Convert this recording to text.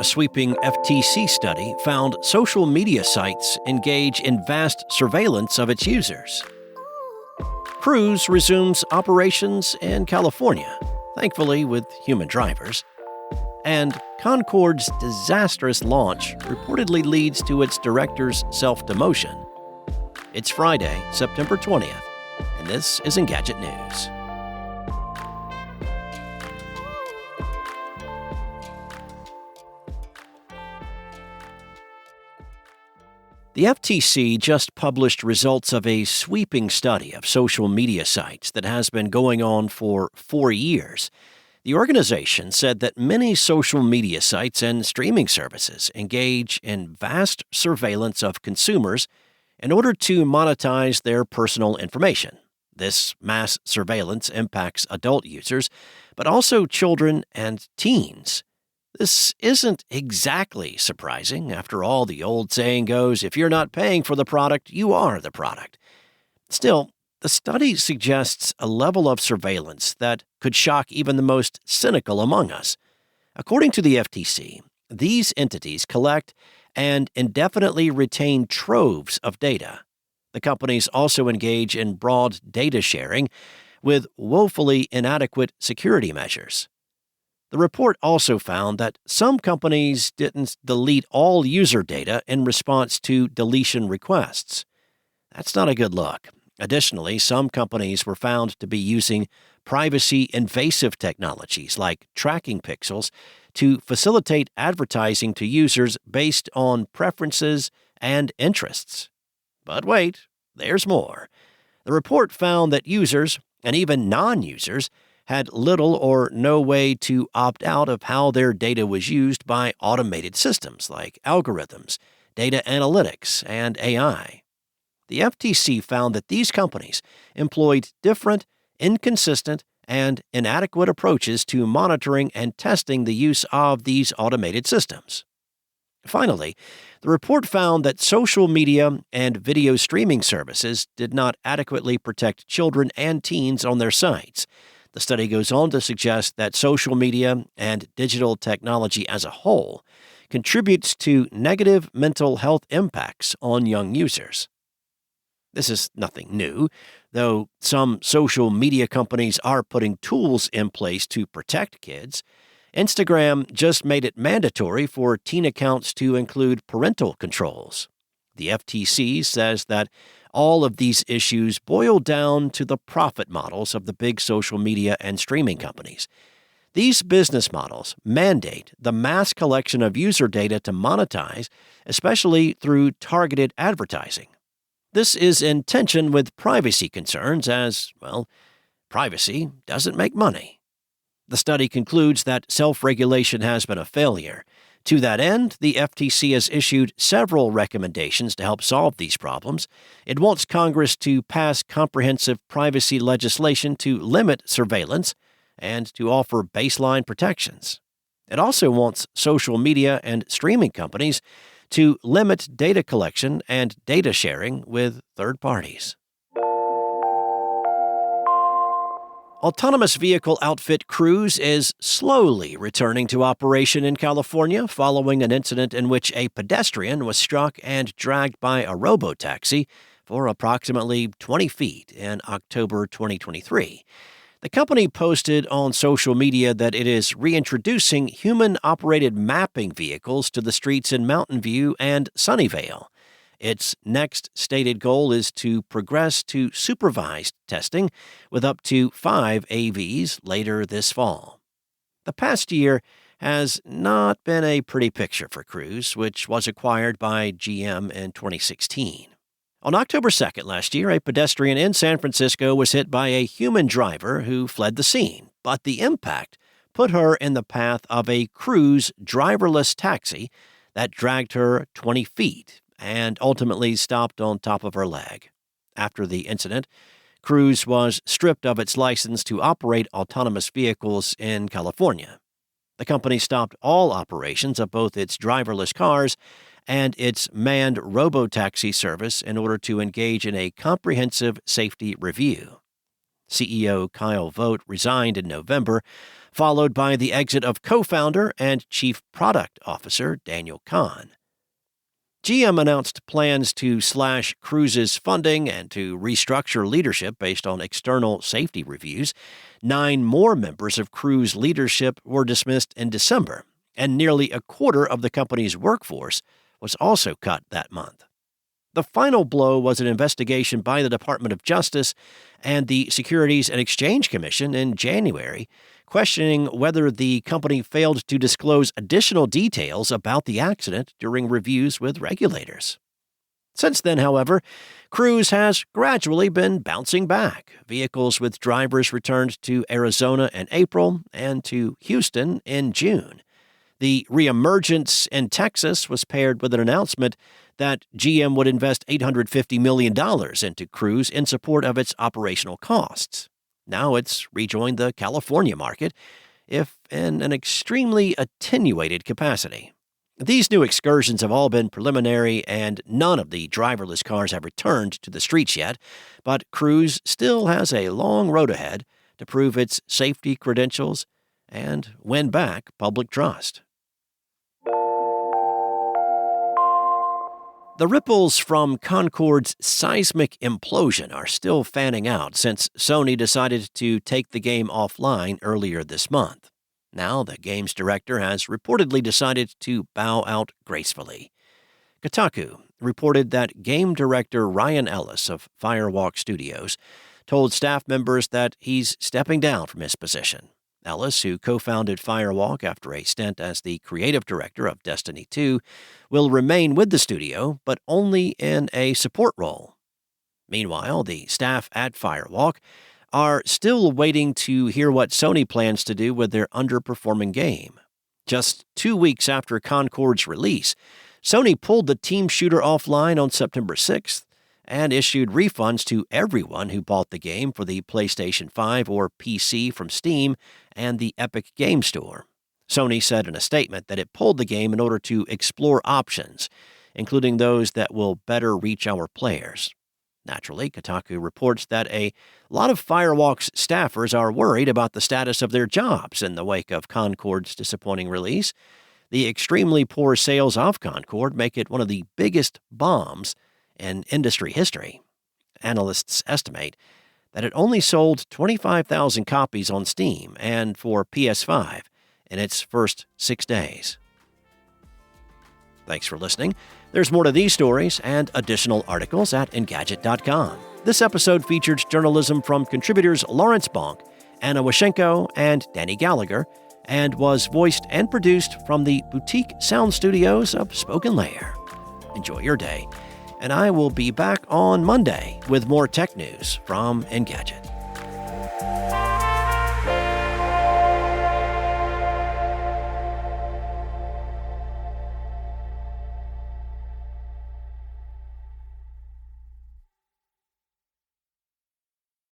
A sweeping FTC study found social media sites engage in vast surveillance of its users. Cruise resumes operations in California, thankfully with human drivers. And Concorde's disastrous launch reportedly leads to its director's self-demotion. It's Friday, September 20th, and this is Engadget News. The FTC just published results of a sweeping study of social media sites that has been going on for 4 years. The organization said that many social media sites and streaming services engage in vast surveillance of consumers in order to monetize their personal information. This mass surveillance impacts adult users, but also children and teens. This isn't exactly surprising. After all, the old saying goes, if you're not paying for the product, you are the product. Still, the study suggests a level of surveillance that could shock even the most cynical among us. According to the FTC, these entities collect and indefinitely retain troves of data. The companies also engage in broad data sharing with woefully inadequate security measures. The report also found that some companies didn't delete all user data in response to deletion requests. That's not a good look. Additionally, some companies were found to be using privacy-invasive technologies like tracking pixels to facilitate advertising to users based on preferences and interests. But wait, there's more. The report found that users, and even non-users, had little or no way to opt out of how their data was used by automated systems like algorithms, data analytics, and AI. The FTC found that these companies employed different, inconsistent, and inadequate approaches to monitoring and testing the use of these automated systems. Finally, the report found that social media and video streaming services did not adequately protect children and teens on their sites. The study goes on to suggest that social media and digital technology as a whole contributes to negative mental health impacts on young users. This is nothing new, though some social media companies are putting tools in place to protect kids. Instagram just made it mandatory for teen accounts to include parental controls. The FTC says that all of these issues boil down to the profit models of the big social media and streaming companies. These business models mandate the mass collection of user data to monetize, especially through targeted advertising. This is in tension with privacy concerns as, well, privacy doesn't make money. The study concludes that self-regulation has been a failure. To that end, the FTC has issued several recommendations to help solve these problems. It wants Congress to pass comprehensive privacy legislation to limit surveillance and to offer baseline protections. It also wants social media and streaming companies to limit data collection and data sharing with third parties. Autonomous vehicle outfit Cruise is slowly returning to operation in California following an incident in which a pedestrian was struck and dragged by a robotaxi for approximately 20 feet in October 2023. The company posted on social media that it is reintroducing human-operated mapping vehicles to the streets in Mountain View and Sunnyvale. Its next stated goal is to progress to supervised testing with up to 5 AVs later this fall. The past year has not been a pretty picture for Cruise, which was acquired by GM in 2016. On October 2nd last year, a pedestrian in San Francisco was hit by a human driver who fled the scene, but the impact put her in the path of a Cruise driverless taxi that dragged her 20 feet and ultimately stopped on top of her leg. After the incident, Cruise was stripped of its license to operate autonomous vehicles in California. The company stopped all operations of both its driverless cars and its manned robotaxi service in order to engage in a comprehensive safety review. CEO Kyle Vogt resigned in November, followed by the exit of co-founder and chief product officer Daniel Kahn. GM announced plans to slash Cruise's funding and to restructure leadership based on external safety reviews. 9 more members of Cruise leadership were dismissed in December, and nearly a quarter of the company's workforce was also cut that month. The final blow was an investigation by the Department of Justice and the Securities and Exchange Commission in January, questioning whether the company failed to disclose additional details about the accident during reviews with regulators. Since then, however, Cruise has gradually been bouncing back. Vehicles with drivers returned to Arizona in April and to Houston in June. The reemergence in Texas was paired with an announcement that GM would invest $850 million into Cruise in support of its operational costs. Now it's rejoined the California market, if in an extremely attenuated capacity. These new excursions have all been preliminary, and none of the driverless cars have returned to the streets yet, but Cruise still has a long road ahead to prove its safety credentials and win back public trust. The ripples from Concorde's seismic implosion are still fanning out since Sony decided to take the game offline earlier this month. Now, the game's director has reportedly decided to bow out gracefully. Kotaku reported that game director Ryan Ellis of Firewalk Studios told staff members that he's stepping down from his position. Ellis, who co-founded Firewalk after a stint as the creative director of Destiny 2, will remain with the studio, but only in a support role. Meanwhile, the staff at Firewalk are still waiting to hear what Sony plans to do with their underperforming game. Just 2 weeks after Concorde's release, Sony pulled the team shooter offline on September 6th and issued refunds to everyone who bought the game for the PlayStation 5 or PC from Steam and the Epic Game Store. Sony said in a statement that it pulled the game in order to explore options, including those that will better reach our players. Naturally, Kotaku reports that a lot of Firewalk's staffers are worried about the status of their jobs in the wake of Concorde's disappointing release. The extremely poor sales of Concorde make it one of the biggest bombs in industry history. Analysts estimate that it only sold 25,000 copies on Steam and for PS5 in its first 6 days. Thanks for listening. There's more to these stories and additional articles at Engadget.com. This episode featured journalism from contributors Lawrence Bonk, Anna Washenko, and Danny Gallagher, and was voiced and produced from the boutique sound studios of Spoken Layer. Enjoy your day, and I will be back on Monday with more tech news from Engadget.